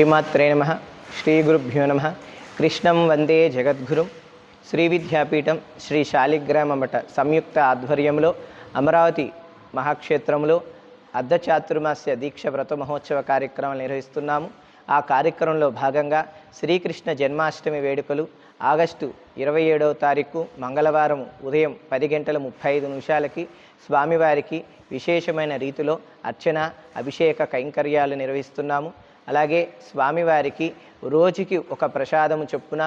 శ్రీమాత్రే నమః. శ్రీ గురుభ్యో నమః. కృష్ణం వందే జగద్గురుం. శ్రీ విద్యాపీఠం శ్రీ శాలిగ్రామ మఠ సంయుక్త ఆధ్వర్యంలో అమరావతి మహాక్షేత్రంలో అర్ధచాతుర్మాస్య దీక్ష వ్రత మహోత్సవ కార్యక్రమాలు నిర్వహిస్తున్నాము. ఆ కార్యక్రమంలో భాగంగా శ్రీకృష్ణ జన్మాష్టమి వేడుకలు ఆగస్టు 27వ తారీఖు మంగళవారం ఉదయం 10:35 స్వామివారికి విశేషమైన రీతిలో అర్చన అభిషేక కైంకర్యాలు నిర్వహిస్తున్నాము. అలాగే స్వామివారికి రోజుకి ఒక ప్రసాదము చొప్పున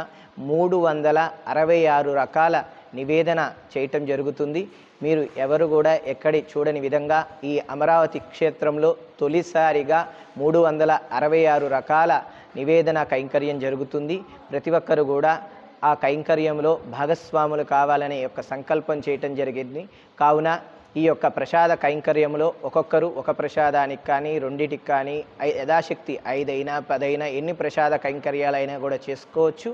366 రకాల నివేదన చేయటం జరుగుతుంది. మీరు ఎవరు కూడా ఎక్కడి చూడని విధంగా ఈ అమరావతి క్షేత్రంలో తొలిసారిగా 366 రకాల నివేదన కైంకర్యం జరుగుతుంది. ప్రతి ఒక్కరు కూడా ఆ కైంకర్యంలో భాగస్వాములు కావాలనే యొక్క సంకల్పం చేయటం జరిగింది. కావున ఈ యొక్క ప్రసాద కైంకర్యంలో ఒక్కొక్కరు ఒక ప్రసాదానికి కానీ రెండిటికి కానీ యథాశక్తి 5 అయినా 10 అయినా ఎన్ని ప్రసాద కైంకర్యాలైనా కూడా చేసుకోవచ్చు.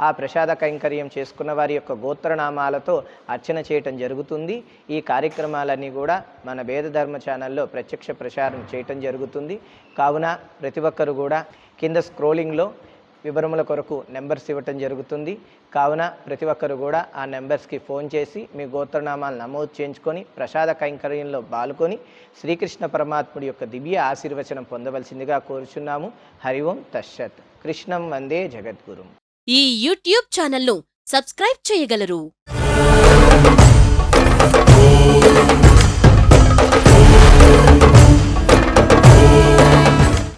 ఆ ప్రసాద కైంకర్యం చేసుకున్న వారి యొక్క గోత్రనామాలతో అర్చన చేయటం జరుగుతుంది. ఈ కార్యక్రమాలన్నీ కూడా మన వేద ధర్మ ఛానల్లో ప్రత్యక్ష ప్రసారం చేయటం జరుగుతుంది. కావున ప్రతి ఒక్కరు కూడా కింద స్క్రోలింగ్లో వివరముల కొరకు నెంబర్స్ ఇవ్వటం జరుగుతుంది. కావున ప్రతి ఒక్కరు కూడా ఆ నెంబర్స్కి ఫోన్ చేసి మీ గోత్రనామాలు నమోదు చేయించుకొని ప్రసాద కైంకర్యంలో పాల్గొని శ్రీకృష్ణ పరమాత్ముడి యొక్క దివ్య ఆశీర్వచనం పొందవలసిందిగా కోరుచున్నాము. హరి ఓం తస్సత్. కృష్ణం వందే జగద్గురుం. ఈ యూట్యూబ్ ఛానల్ను సబ్స్క్రైబ్ చేయగలరు.